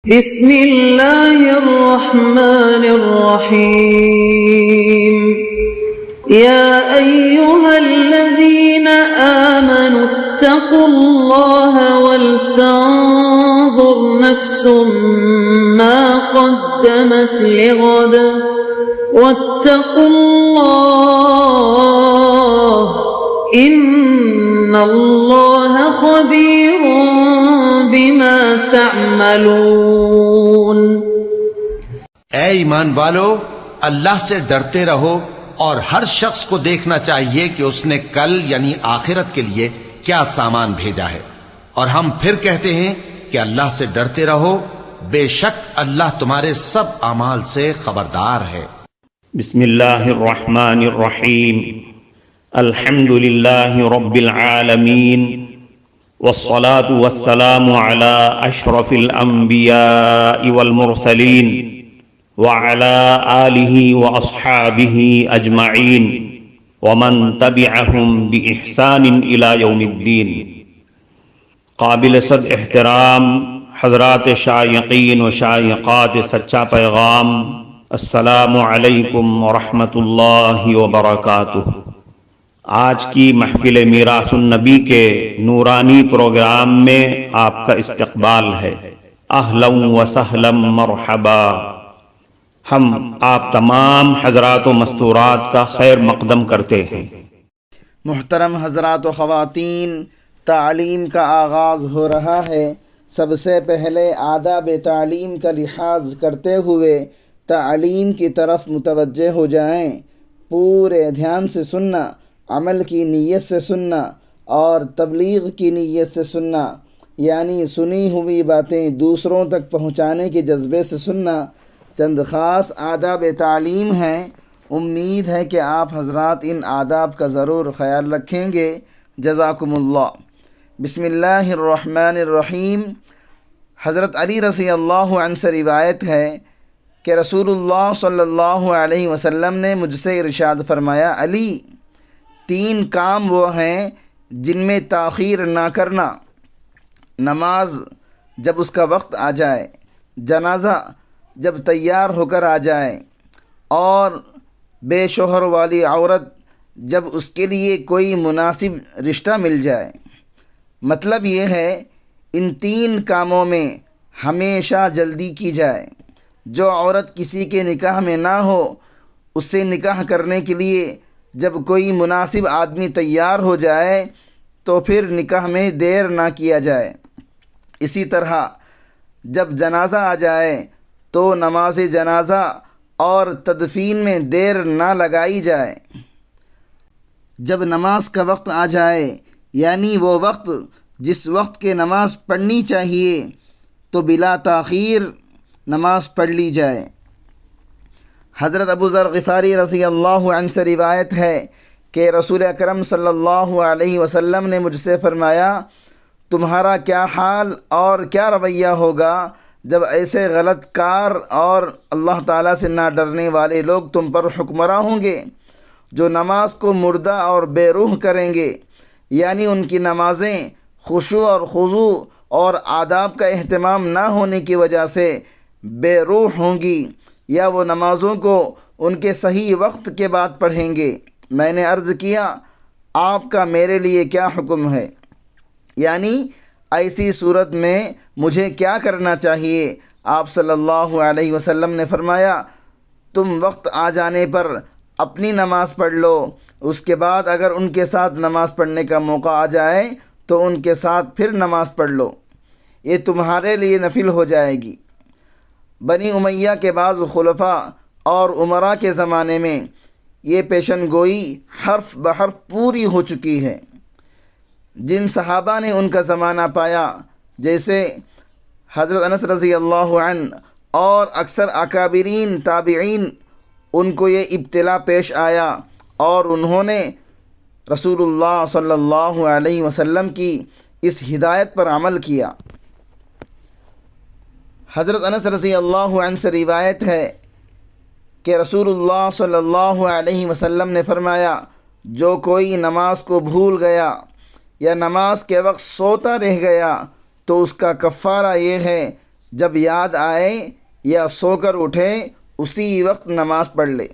بسم اللہ الرحمن الرحیم یا ایہا الذین آمنوا اتقوا اللہ ولتنظر نفس ما قدمت لغد واتقوا اللہ ان اللہ خبیر بما تعملون۔ اے ایمان والو، اللہ سے ڈرتے رہو اور ہر شخص کو دیکھنا چاہیے کہ اس نے کل یعنی آخرت کے لیے کیا سامان بھیجا ہے، اور ہم پھر کہتے ہیں کہ اللہ سے ڈرتے رہو، بے شک اللہ تمہارے سب اعمال سے خبردار ہے۔ بسم اللہ الرحمن الرحیم الحمد للہ رب العالمین والصلاة والسلام على اشرف الانبیاء والمرسلین وعلى آلہ واصحابہ اجمعین ومن تبعہم باحسان الى یوم الدین۔ قابل صد احترام حضرات شائقین و شائقات سچا پیغام، السلام علیکم ورحمۃ اللہ وبرکاتہ۔ آج کی محفل میراث النبی کے نورانی پروگرام میں آپ کا استقبال ہے۔ اہلا و سہلا مرحبا۔ ہم آپ تمام حضرات و مستورات کا خیر مقدم کرتے ہیں۔ محترم حضرات و خواتین، تعلیم کا آغاز ہو رہا ہے۔ سب سے پہلے آداب تعلیم کا لحاظ کرتے ہوئے تعلیم کی طرف متوجہ ہو جائیں۔ پورے دھیان سے سننا، عمل کی نیت سے سننا اور تبلیغ کی نیت سے سننا، یعنی سنی ہوئی باتیں دوسروں تک پہنچانے کے جذبے سے سننا چند خاص آداب تعلیم ہیں۔ امید ہے کہ آپ حضرات ان آداب کا ضرور خیال رکھیں گے۔ جزاکم اللہ۔ بسم اللہ الرحمن الرحیم۔ حضرت علی رضی اللہ عنہ سے روایت ہے کہ رسول اللہ صلی اللہ علیہ وسلم نے مجھ سے ارشاد فرمایا، علی، 3 کام وہ ہیں جن میں تاخیر نہ کرنا: نماز جب اس کا وقت آ جائے، جنازہ جب تیار ہو کر آ جائے، اور بے شوہر والی عورت جب اس کے لیے کوئی مناسب رشتہ مل جائے۔ مطلب یہ ہے ان 3 کاموں میں ہمیشہ جلدی کی جائے۔ جو عورت کسی کے نکاح میں نہ ہو، اس سے نکاح کرنے کے لیے جب کوئی مناسب آدمی تیار ہو جائے تو پھر نکاح میں دیر نہ کیا جائے۔ اسی طرح جب جنازہ آ جائے تو نماز جنازہ اور تدفین میں دیر نہ لگائی جائے۔ جب نماز کا وقت آ جائے، یعنی وہ وقت جس وقت کے نماز پڑھنی چاہیے، تو بلا تاخیر نماز پڑھ لی جائے۔ حضرت ابو ذر غفاری رضی اللہ عنہ سے روایت ہے کہ رسول اکرم صلی اللہ علیہ وسلم نے مجھ سے فرمایا، تمہارا کیا حال اور کیا رویہ ہوگا جب ایسے غلط کار اور اللہ تعالیٰ سے نہ ڈرنے والے لوگ تم پر حکمراں ہوں گے، جو نماز کو مردہ اور بے روح کریں گے، یعنی ان کی نمازیں خشوع اور خضوع اور آداب کا اہتمام نہ ہونے کی وجہ سے بے روح ہوں گی، یا وہ نمازوں کو ان کے صحیح وقت کے بعد پڑھیں گے۔ میں نے عرض کیا، آپ کا میرے لیے کیا حکم ہے؟ یعنی ایسی صورت میں مجھے کیا کرنا چاہیے؟ آپ صلی اللہ علیہ وسلم نے فرمایا، تم وقت آ جانے پر اپنی نماز پڑھ لو، اس کے بعد اگر ان کے ساتھ نماز پڑھنے کا موقع آ جائے تو ان کے ساتھ پھر نماز پڑھ لو، یہ تمہارے لیے نفل ہو جائے گی۔ بنی امیہ کے بعض خلفاء اور امراء کے زمانے میں یہ پیشن گوئی حرف بحرف پوری ہو چکی ہے۔ جن صحابہ نے ان کا زمانہ پایا، جیسے حضرت انس رضی اللہ عنہ اور اکثر اکابرین تابعین، ان کو یہ ابتلا پیش آیا اور انہوں نے رسول اللہ صلی اللہ علیہ وسلم کی اس ہدایت پر عمل کیا۔ حضرت انس رضی اللہ عنہ سے روایت ہے کہ رسول اللہ صلی اللہ علیہ وسلم نے فرمایا، جو کوئی نماز کو بھول گیا یا نماز کے وقت سوتا رہ گیا تو اس کا کفارہ یہ ہے جب یاد آئے یا سو کر اٹھے اسی وقت نماز پڑھ لے۔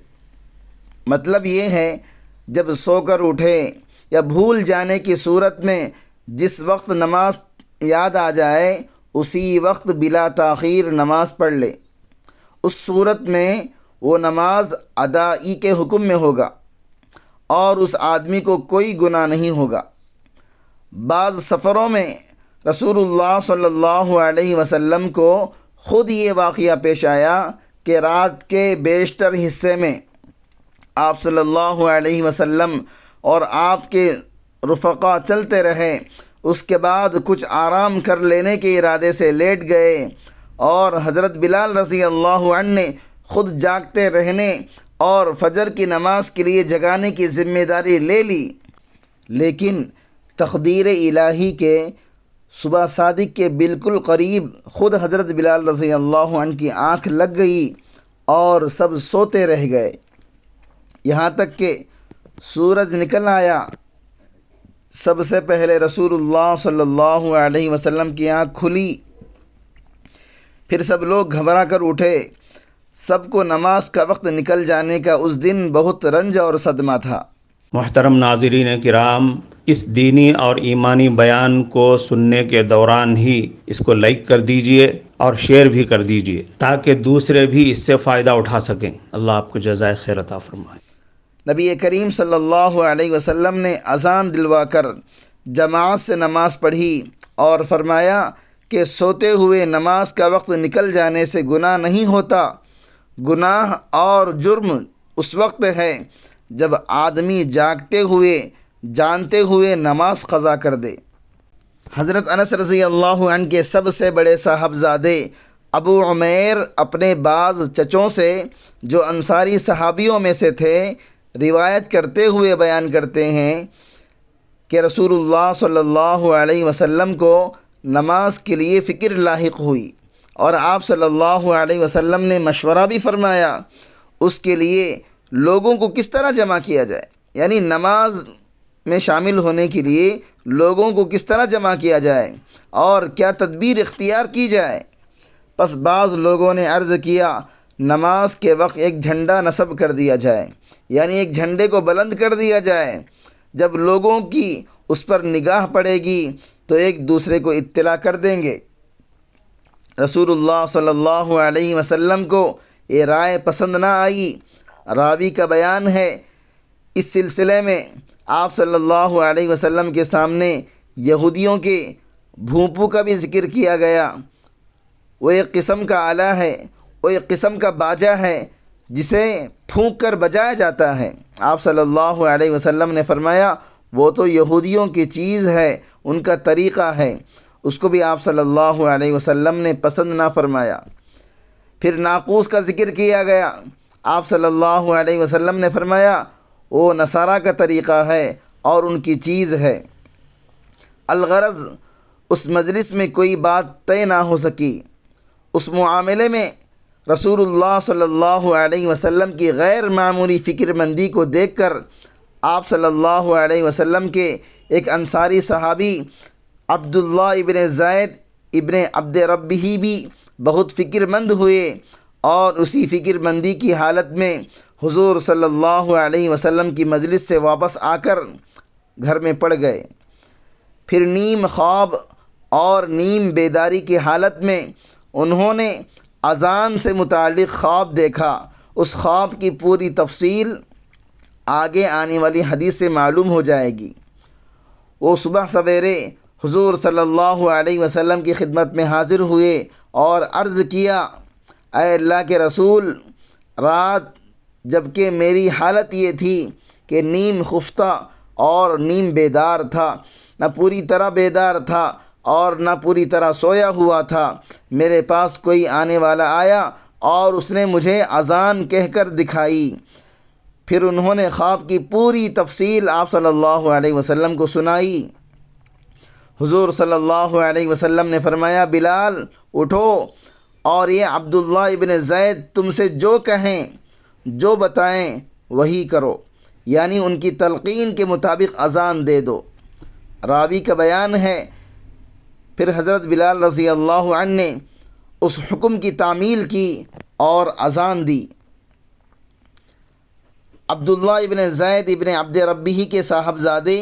مطلب یہ ہے جب سو کر اٹھے یا بھول جانے کی صورت میں جس وقت نماز یاد آ جائے اسی وقت بلا تاخیر نماز پڑھ لے۔ اس صورت میں وہ نماز ادائی کے حکم میں ہوگا اور اس آدمی کو کوئی گناہ نہیں ہوگا۔ بعض سفروں میں رسول اللہ صلی اللہ علیہ وسلم کو خود یہ واقعہ پیش آیا کہ رات کے بیشتر حصے میں آپ صلی اللہ علیہ وسلم اور آپ کے رفقا چلتے رہے، اس کے بعد کچھ آرام کر لینے کے ارادے سے لیٹ گئے اور حضرت بلال رضی اللہ عنہ نے خود جاگتے رہنے اور فجر کی نماز کے لیے جگانے کی ذمہ داری لے لی، لیکن تقدیر الہی کے صبح صادق کے بالکل قریب خود حضرت بلال رضی اللہ عنہ کی آنکھ لگ گئی اور سب سوتے رہ گئے، یہاں تک کہ سورج نکل آیا۔ سب سے پہلے رسول اللہ صلی اللہ علیہ وسلم کی آنکھ کھلی، پھر سب لوگ گھبرا کر اٹھے۔ سب کو نماز کا وقت نکل جانے کا اس دن بہت رنج اور صدمہ تھا۔ محترم ناظرین کرام، اس دینی اور ایمانی بیان کو سننے کے دوران ہی اس کو لائک کر دیجئے اور شیئر بھی کر دیجئے تاکہ دوسرے بھی اس سے فائدہ اٹھا سکیں۔ اللہ آپ کو جزائے خیر عطا فرمائے۔ نبی کریم صلی اللہ علیہ وسلم نے اذان دلوا کر جماعت سے نماز پڑھی اور فرمایا کہ سوتے ہوئے نماز کا وقت نکل جانے سے گناہ نہیں ہوتا، گناہ اور جرم اس وقت ہے جب آدمی جاگتے ہوئے جانتے ہوئے نماز قضا کر دے۔ حضرت انس رضی اللہ عنہ کے سب سے بڑے صاحبزادے ابو عمیر اپنے بعض چچوں سے جو انصاری صحابیوں میں سے تھے روایت کرتے ہوئے بیان کرتے ہیں کہ رسول اللہ صلی اللہ علیہ وسلم کو نماز کے لیے فکر لاحق ہوئی اور آپ صلی اللہ علیہ وسلم نے مشورہ بھی فرمایا اس کے لیے لوگوں کو کس طرح جمع کیا جائے، یعنی نماز میں شامل ہونے کے لیے لوگوں کو کس طرح جمع کیا جائے اور کیا تدبیر اختیار کی جائے۔ پس بعض لوگوں نے عرض کیا نماز کے وقت ایک جھنڈا نصب کر دیا جائے، یعنی ایک جھنڈے کو بلند کر دیا جائے، جب لوگوں کی اس پر نگاہ پڑے گی تو ایک دوسرے کو اطلاع کر دیں گے۔ رسول اللہ صلی اللہ علیہ وسلم کو یہ رائے پسند نہ آئی۔ راوی کا بیان ہے اس سلسلے میں آپ صلی اللہ علیہ وسلم کے سامنے یہودیوں کے بھونپو کا بھی ذکر کیا گیا۔ وہ ایک قسم کا آلہ ہے، وہ ایک قسم کا باجا ہے جسے پھونک کر بجایا جاتا ہے۔ آپ صلی اللہ علیہ وسلم نے فرمایا وہ تو یہودیوں کی چیز ہے، ان کا طریقہ ہے، اس کو بھی آپ صلی اللہ علیہ وسلم نے پسند نہ فرمایا۔ پھر ناقوس کا ذکر کیا گیا، آپ صلی اللہ علیہ وسلم نے فرمایا وہ نصارہ کا طریقہ ہے اور ان کی چیز ہے۔ الغرض اس مجلس میں کوئی بات طے نہ ہو سکی۔ اس معاملے میں رسول اللہ صلی اللہ علیہ وسلم کی غیر معمولی فکر مندی کو دیکھ کر آپ صلی اللہ علیہ وسلم کے ایک انصاری صحابی عبداللہ ابن زید ابن عبد ربہ بھی بہت فکر مند ہوئے اور اسی فکر مندی کی حالت میں حضور صلی اللہ علیہ وسلم کی مجلس سے واپس آ کر گھر میں پڑ گئے۔ پھر نیم خواب اور نیم بیداری کی حالت میں انہوں نے اذان سے متعلق خواب دیکھا۔ اس خواب کی پوری تفصیل آگے آنے والی حدیث سے معلوم ہو جائے گی۔ وہ صبح سویرے حضور صلی اللہ علیہ وسلم کی خدمت میں حاضر ہوئے اور عرض کیا، اے اللہ کے رسول، رات جب کہ میری حالت یہ تھی کہ نیم خفتہ اور نیم بیدار تھا، نہ پوری طرح بیدار تھا اور نہ پوری طرح سویا ہوا تھا، میرے پاس کوئی آنے والا آیا اور اس نے مجھے اذان کہہ کر دکھائی۔ پھر انہوں نے خواب کی پوری تفصیل آپ صلی اللہ علیہ وسلم کو سنائی۔ حضور صلی اللہ علیہ وسلم نے فرمایا، بلال اٹھو اور یہ عبداللہ ابن زید تم سے جو کہیں، جو بتائیں وہی کرو، یعنی ان کی تلقین کے مطابق اذان دے دو۔ راوی کا بیان ہے پھر حضرت بلال رضی اللہ عنہ نے اس حکم کی تعمیل کی اور اذان دی۔ عبداللہ ابن زید ابن عبد ربہ کے صاحبزادے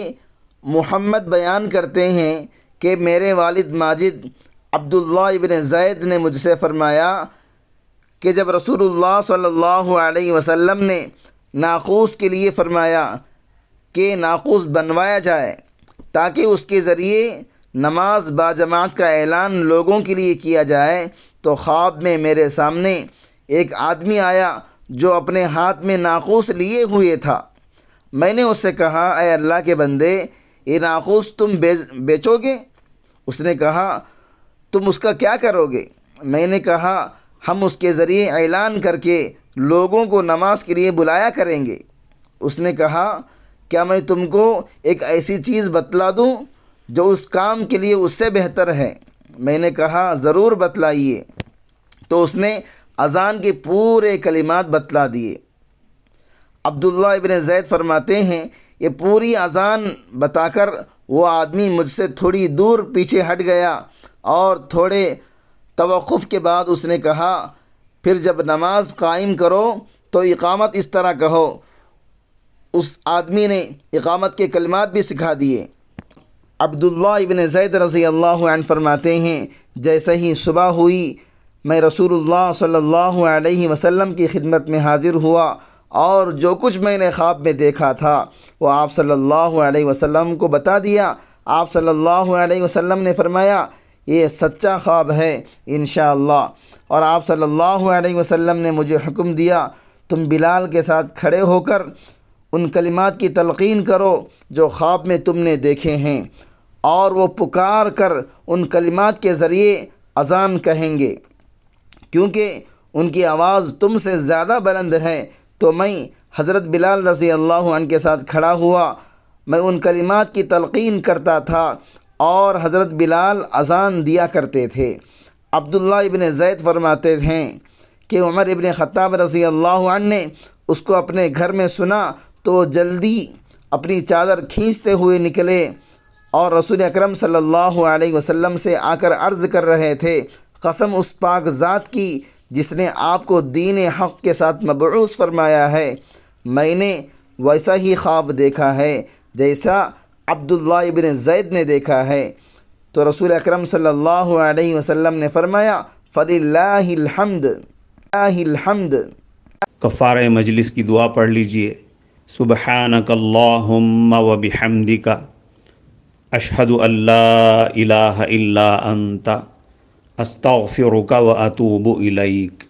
محمد بیان کرتے ہیں کہ میرے والد ماجد عبداللہ ابن زید نے مجھ سے فرمایا کہ جب رسول اللہ صلی اللہ علیہ وسلم نے ناقوس کے لیے فرمایا کہ ناقوس بنوایا جائے تاکہ اس کے ذریعے نماز باجماعت کا اعلان لوگوں کے لیے کیا جائے، تو خواب میں میرے سامنے ایک آدمی آیا جو اپنے ہاتھ میں ناقوس لیے ہوئے تھا۔ میں نے اس سے کہا، اے اللہ کے بندے، یہ ناقوس تم بیچو گے؟ اس نے کہا، تم اس کا کیا کرو گے؟ میں نے کہا، ہم اس کے ذریعے اعلان کر کے لوگوں کو نماز کے لیے بلایا کریں گے۔ اس نے کہا، کیا میں تم کو ایک ایسی چیز بتلا دوں جو اس کام کے لیے اس سے بہتر ہے؟ میں نے کہا، ضرور بتلائیے۔ تو اس نے اذان کے پورے کلمات بتلا دیے۔ عبداللہ ابن زید فرماتے ہیں، یہ پوری اذان بتا کر وہ آدمی مجھ سے تھوڑی دور پیچھے ہٹ گیا، اور تھوڑے توقف کے بعد اس نے کہا، پھر جب نماز قائم کرو تو اقامت اس طرح کہو۔ اس آدمی نے اقامت کے کلمات بھی سکھا دیے۔ عبداللہ ابن زید رضی اللہ عنہ فرماتے ہیں، جیسے ہی صبح ہوئی میں رسول اللہ صلی اللہ علیہ وسلم کی خدمت میں حاضر ہوا، اور جو کچھ میں نے خواب میں دیکھا تھا وہ آپ صلی اللہ علیہ وسلم کو بتا دیا۔ آپ صلی اللہ علیہ وسلم نے فرمایا، یہ سچا خواب ہے انشاءاللہ۔ اور آپ صلی اللہ علیہ وسلم نے مجھے حکم دیا، تم بلال کے ساتھ کھڑے ہو کر ان کلمات کی تلقین کرو جو خواب میں تم نے دیکھے ہیں، اور وہ پکار کر ان کلمات کے ذریعے اذان کہیں گے، کیونکہ ان کی آواز تم سے زیادہ بلند ہے۔ تو میں حضرت بلال رضی اللہ عنہ کے ساتھ کھڑا ہوا، میں ان کلمات کی تلقین کرتا تھا اور حضرت بلال اذان دیا کرتے تھے۔ عبداللہ ابن زید فرماتے ہیں کہ عمر ابن خطاب رضی اللہ عنہ نے اس کو اپنے گھر میں سنا تو جلدی اپنی چادر کھینچتے ہوئے نکلے اور رسول اکرم صلی اللہ علیہ وسلم سے آ کر عرض کر رہے تھے، قسم اس پاک ذات کی جس نے آپ کو دین حق کے ساتھ مبعوث فرمایا ہے، میں نے ویسا ہی خواب دیکھا ہے جیسا عبداللہ ابن زید نے دیکھا ہے۔ تو رسول اکرم صلی اللہ علیہ وسلم نے فرمایا، فَلِلَّهِ الْحَمْدِ لِلَّهِ الْحَمْدِ۔ کفارہ مجلس کی دعا پڑھ لیجئے۔ سبحانک اللہم وبحمدک، اشہد ان لا الہ الا انت، استغفرک واتوب الیک۔